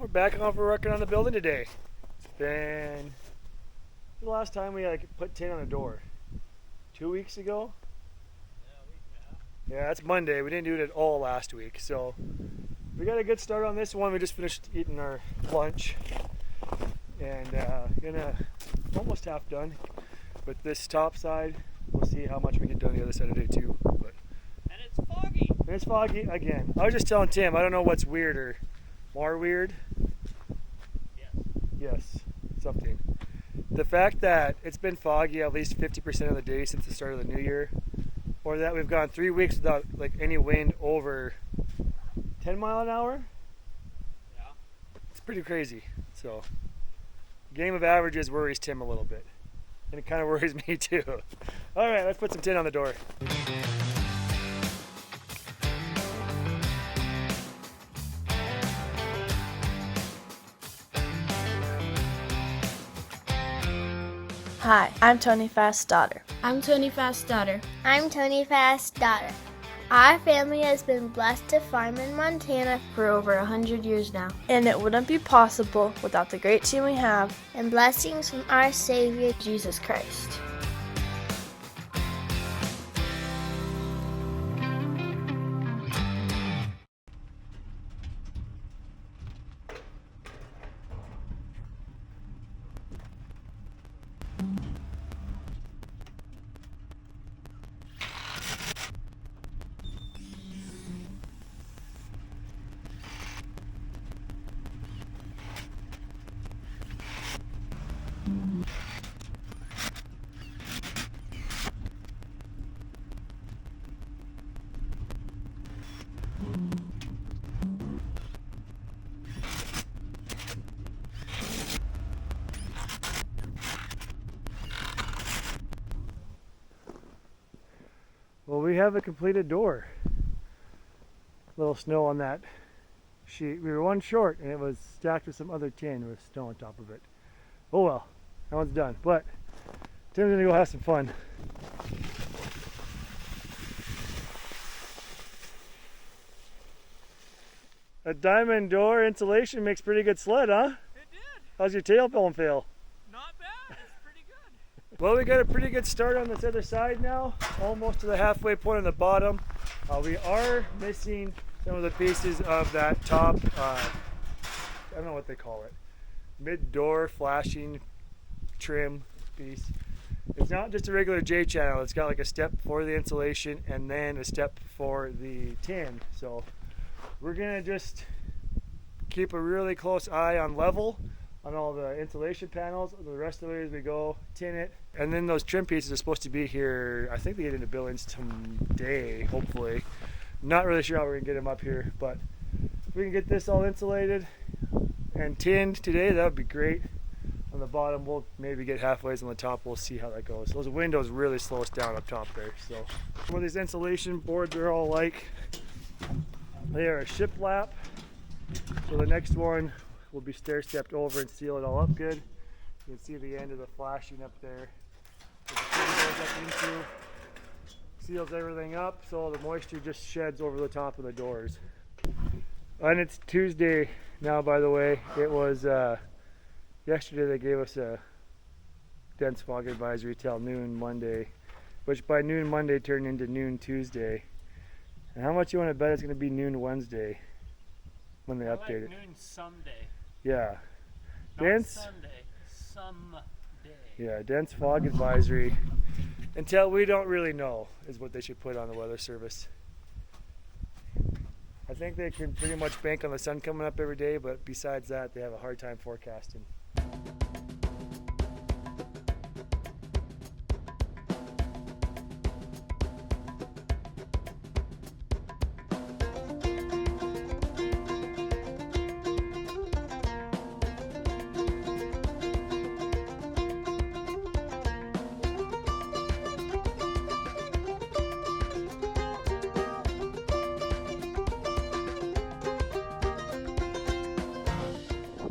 We're back on for working on the building today. It's been the last time we put tin on the door. 2 weeks ago? Yeah, a week and a half. Yeah, that's Monday. We didn't do it at all last week. So we got a good start on this one. We just finished eating our lunch. And gonna almost half done. With this top side, we'll see how much we get done the other side today too. But And it's foggy. it's foggy again. I was just telling Tim, I don't know what's weirder. More weird? Yes, something. The fact that it's been foggy at least 50% of the day since the start of the new year, or that we've gone 3 weeks without any wind over 10 mile an hour. Yeah. It's pretty crazy. So, game of averages worries Tim a little bit, and it kind of worries me too. All right, let's put some tin on the door. Hi, I'm Tony Fast's daughter. I'm Tony Fast's daughter. I'm Tony Fast's daughter. Our family has been blessed to farm in Montana For over 100 years now. And it wouldn't be possible without the great team we have. and blessings from our Savior. Jesus Christ. Well, we have a completed door. Little snow on that sheet. We were one short, and it was stacked with some other tin with snow on top of it. Oh well, that one's done. But Tim's gonna go have some fun. A diamond door insulation makes pretty good sled, huh? It did. How's your tail film feel? Not bad. It's pretty good. Well, we got a pretty good start on this other side now, almost to the halfway point on the bottom. We are missing some of the pieces of that top, I don't know what they call it, mid-door flashing trim piece. It's not just a regular J channel, it's got like a step for the insulation and then a step for the tin. So we're gonna just keep a really close eye on level on all the insulation panels. The rest of it as we go, tin it. And then those trim pieces are supposed to be here, I think they get into Billings today, hopefully. Not really sure how we're gonna get them up here, but if we can get this all insulated and tinned today, that would be great. On the bottom, we'll maybe get halfways. On the top, we'll see how that goes. Those windows really slow us down up top there. So, what these insulation boards are all like, they are a shiplap. So the next one will be stair-stepped over and seal it all up good. You can see the end of the flashing up there. The tin goes up into, seals everything up, so the moisture just sheds over the top of the doors. And it's Tuesday now, by the way. It was yesterday they gave us a dense fog advisory till noon Monday, which by noon Monday turned into noon Tuesday. And how much you want to bet it's going to be noon Wednesday when they update it? Noon someday. Yeah. Not Dense. Sunday. Someday. Yeah, dense fog advisory. Until we don't really know is what they should put on the weather service. I think they can pretty much bank on the sun coming up every day, but besides that, they have a hard time forecasting.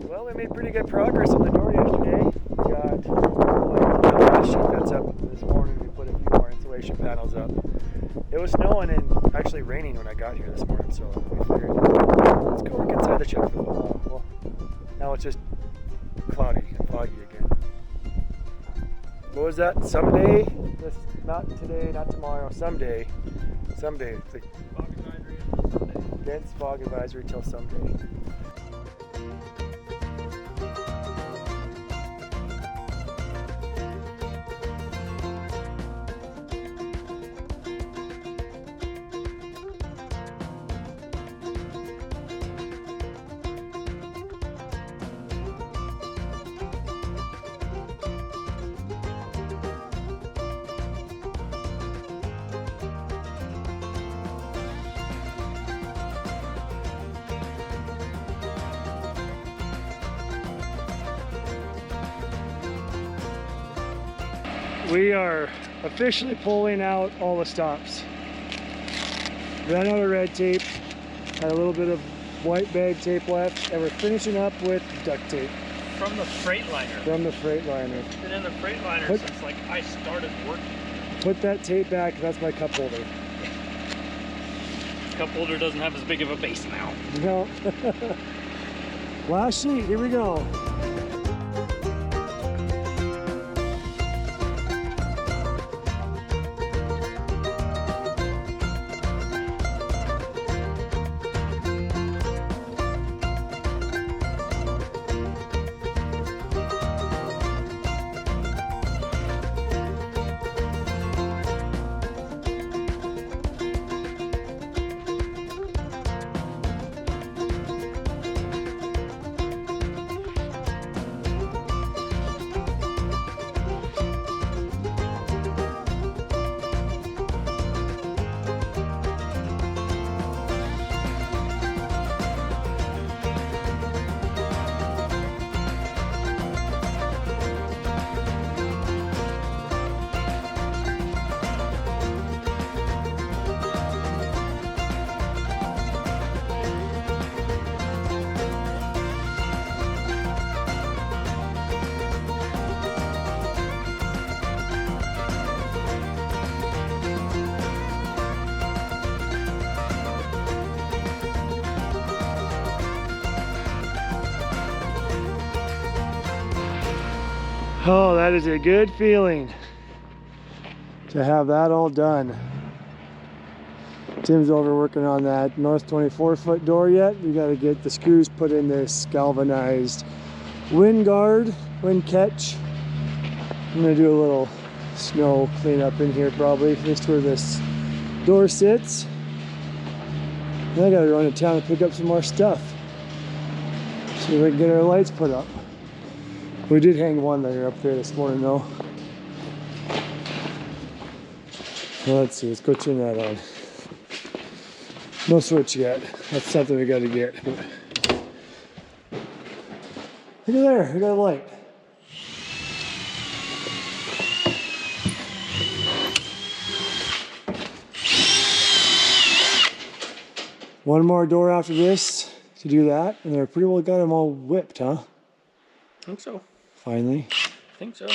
Well, we made pretty good progress on the door yesterday. We got the last sheet that's up this morning. We put a few more insulation panels up. It was snowing and actually raining when I got here this morning, so we figured let's go work inside the shed for a little while. Well, Now it's just cloudy and foggy again. What was that? Someday? That's not today, not tomorrow. Someday. Someday. It's like Fog advisory until Sunday. dense fog advisory till someday. We are officially pulling out all the stops. Ran out of red tape, had a little bit of white bag tape left, and we're finishing up with duct tape From the Freightliner. from the Freightliner. Been in the Freightliner Put- since like I started working. Put that tape back, that's my cup holder. Cup holder doesn't have as big of a base now. No. Last sheet, here we go. Oh, that is a good feeling to have that all done. Tim's over working on that north 24-foot door yet. We got to get the screws put in this galvanized wind guard, wind catch. I'm going to do a little snow cleanup in here probably, just where this door sits. Then I got to run to town and pick up some more stuff. See if we can get our lights put up. We did hang one layer up there this morning though. Well, let's see, let's go turn that on. No switch yet. That's something we gotta get. Look at there, we got a light. One more door after this to do that, and they're pretty well got them all whipped, huh? I think so. Finally. I think so.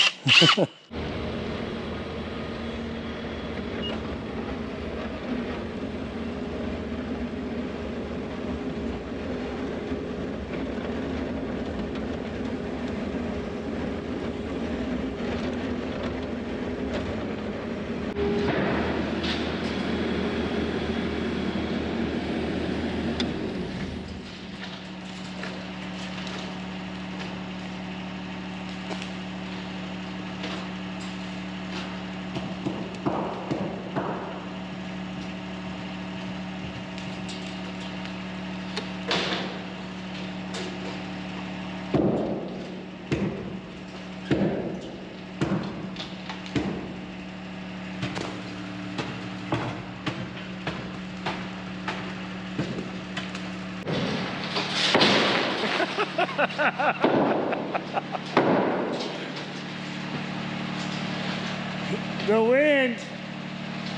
The wind,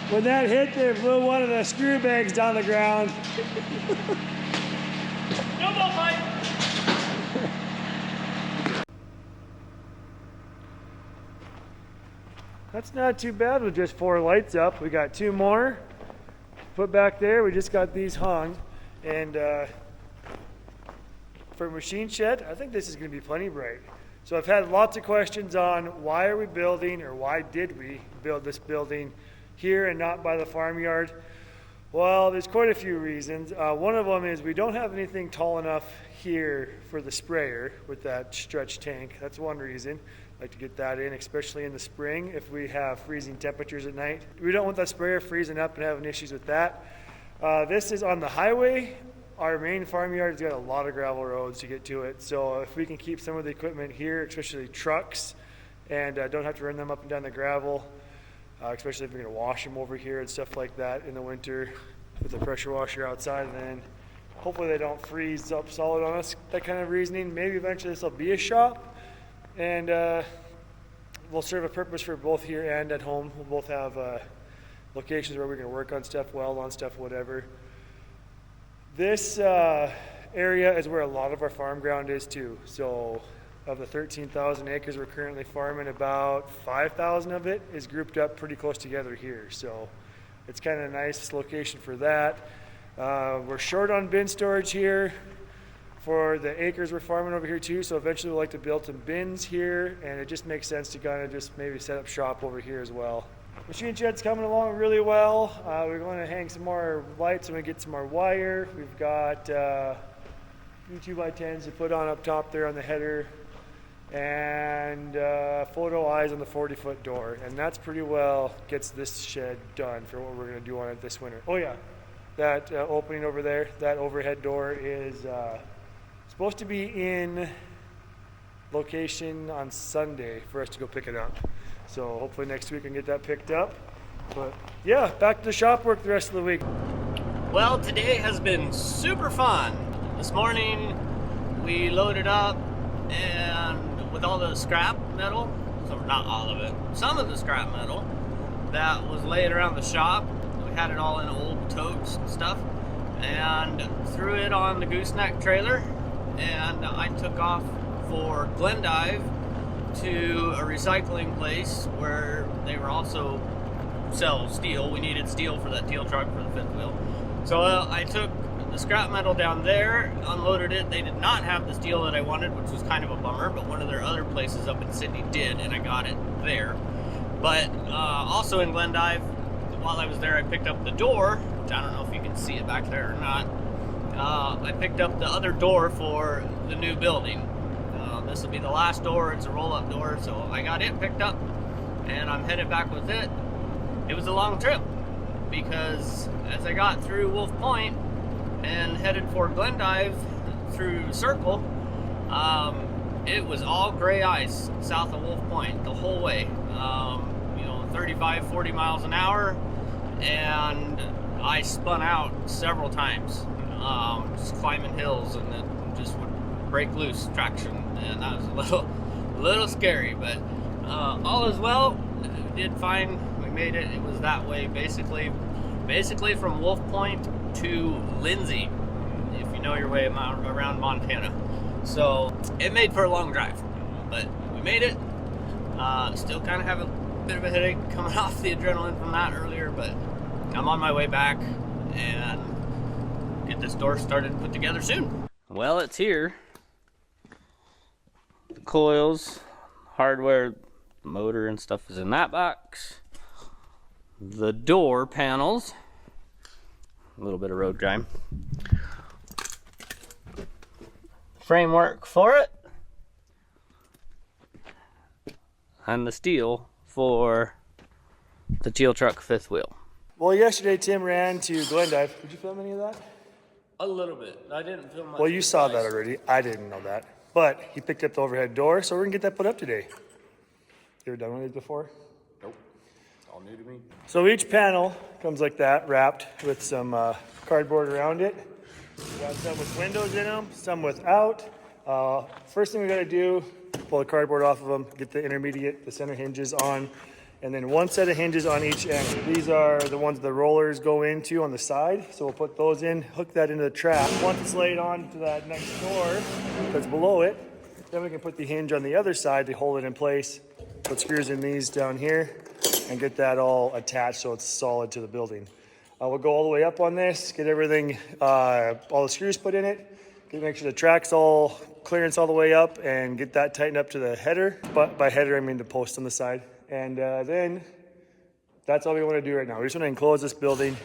when that hit there, blew one of the screw bags down the ground. No ball fight! That's not too bad with just 4 lights up. We got 2 more put back there. We just got these hung. And for a machine shed, I think this is going to be plenty bright. So I've had lots of questions on why are we building, or why did we build this building here and not by the farmyard? Well, there's quite a few reasons. One of them is we don't have anything tall enough here for the sprayer with that stretch tank. That's one reason. I'd like to get that in, especially in the spring if we have freezing temperatures at night. We don't want that sprayer freezing up and having issues with that. This is on the highway. Our main farmyard has got a lot of gravel roads to get to it. So if we can keep some of the equipment here, especially trucks, and don't have to run them up and down the gravel, especially if we're going to wash them over here and stuff like that in the winter with the pressure washer outside, and then hopefully they don't freeze up solid on us. That kind of reasoning. Maybe eventually this will be a shop, and we'll serve a purpose for both here and at home. We'll both have locations where we're going to work on stuff, weld on stuff, whatever. This area is where a lot of our farm ground is too. So of the 13,000 acres we're currently farming, about 5,000 of it is grouped up pretty close together here. So it's kind of a nice location for that. We're short on bin storage here for the acres we're farming over here too. So eventually we'd like to build some bins here, and it just makes sense to kind of just maybe set up shop over here as well. Machine shed's coming along really well. We're going to hang some more lights and we get some more wire. We've got 2x10s to put on up top there on the header, and photo eyes on the 40-foot door, and that's pretty well gets this shed done for what we're going to do on it this winter. Oh yeah, that opening over there, that overhead door is supposed to be in location on Sunday for us to go pick it up. So hopefully next week we can get that picked up. But yeah, back to the shop work the rest of the week. Well, today has been super fun. This morning we loaded up, and with all the scrap metal, so not all of it, some of the scrap metal that was laying around the shop, we had it all in old totes and stuff, and threw it on the gooseneck trailer, and I took off for Glendive to a recycling place where they were also sell steel. We needed steel for that teal truck for the fifth wheel. So I took the scrap metal down there, unloaded it. They did not have the steel that I wanted, which was kind of a bummer, but one of their other places up in Sydney did, and I got it there. But also in Glendive, while I was there, I picked up the door, which I don't know if you can see it back there or not. I picked up the other door for the new building. This will be the last door. It's a roll-up door, so I got it picked up, and I'm headed back with it. It was a long trip, because as I got through Wolf Point and headed for Glendive through Circle, it was all gray ice south of Wolf Point the whole way. 35, 40 miles an hour, and I spun out several times, just climbing hills, and it just would break loose traction, and that was a little scary, but all is well. We did fine. We made it. It was that way basically from Wolf Point to Lindsay, if you know your way around Montana. So it made for a long drive, but we made it. Still kind of have a bit of a headache coming off the adrenaline from that earlier, but I'm on my way back and get this door started and put together soon. Well, it's here. The coils, hardware, the motor and stuff is in that box. The door panels, a little bit of road grime. Framework for it. And the steel for the teal truck fifth wheel. Well, yesterday Tim ran to Glendive. Did you film any of that? A little bit. I didn't film much. Well, you saw that already. I didn't know that. But he picked up the overhead door, so we're gonna get that put up today. You ever done one of these before? Nope. All new to me. So each panel comes like that, wrapped with some cardboard around it. We got some with windows in them, some without. First thing we gotta do, pull the cardboard off of them, get the center hinges on, and then one set of hinges on each end. These are the ones the rollers go into on the side, so we'll put those in, hook that into the trap. Once it's laid on to that next door that's below it, then we can put the hinge on the other side to hold it in place, put screws in these down here, and get that all attached so it's solid to the building. We'll go all the way up on this, get everything, all the screws put in it, Make sure the track's all clearance all the way up and get that tightened up to the header. But by header, I mean the post on the side. And then that's all we want to do right now. We just want to enclose this building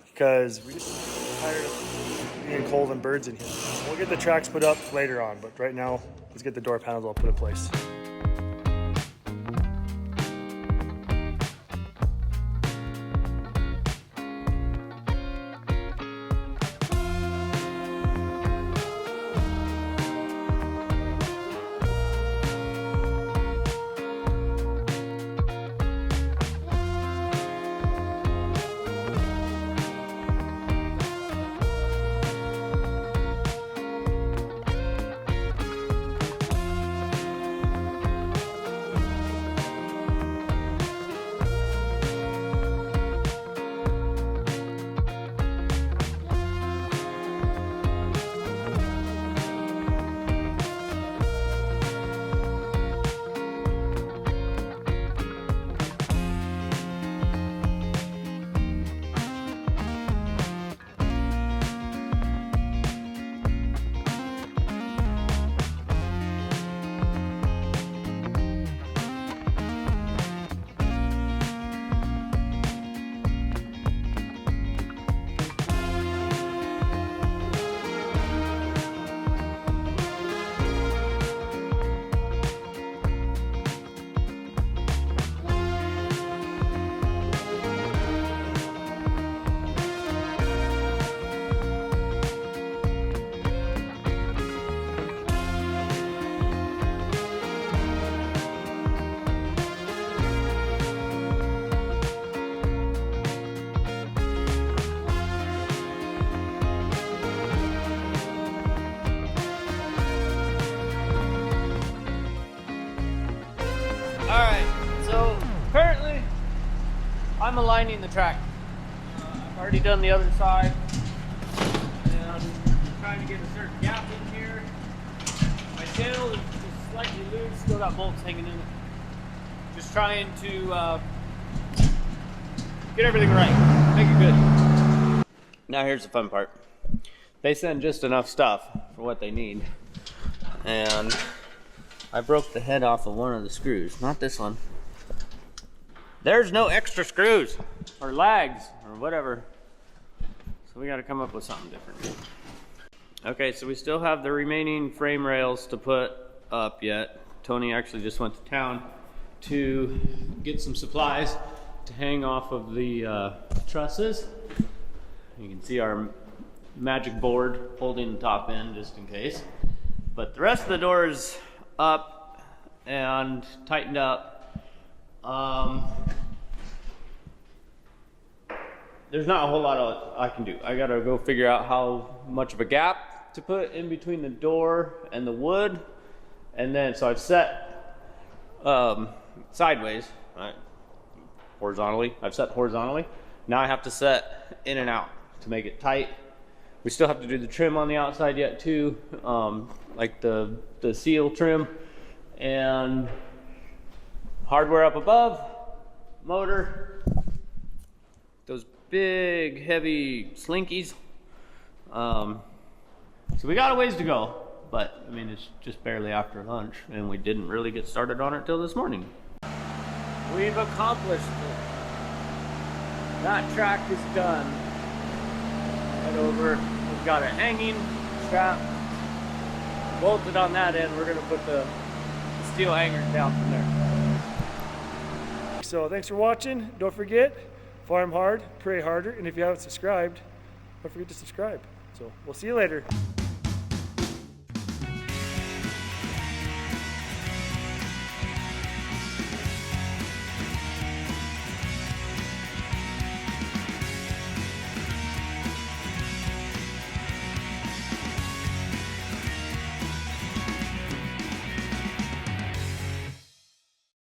because we just tired of being cold and birds in here. We'll get the tracks put up later on, but right now, let's get the door panels all put in place. Alright, so currently I'm aligning the track. I've already done the other side. And I'm trying to get a certain gap in here. My channel is just slightly loose, still got bolts hanging in it. Just trying to get everything right, make it good. Now here's the fun part. They send just enough stuff for what they need. And I broke the head off of one of the screws, not this one. There's no extra screws or lags or whatever. So we got to come up with something different. Okay, so we still have the remaining frame rails to put up yet. Tony actually just went to town to get some supplies to hang off of the trusses. You can see our magic board holding the top end just in case. But the rest of the door is up and tightened up. There's not a whole lot I can do. I gotta go figure out how much of a gap to put in between the door and the wood. And then, so I've set sideways, right? Horizontally. I've set horizontally. Now I have to set in and out to make it tight. We still have to do the trim on the outside yet too, like the seal trim, and hardware up above, motor, those big heavy slinkies. So we got a ways to go, but I mean it's just barely after lunch and we didn't really get started on it till this morning. We've accomplished it. That track is done. Head over, we've got a hanging strap bolted on that end. We're gonna put the steel hangers down from there. So thanks for watching. Don't forget, farm hard, pray harder, and if you haven't subscribed, don't forget to subscribe. So we'll see you later.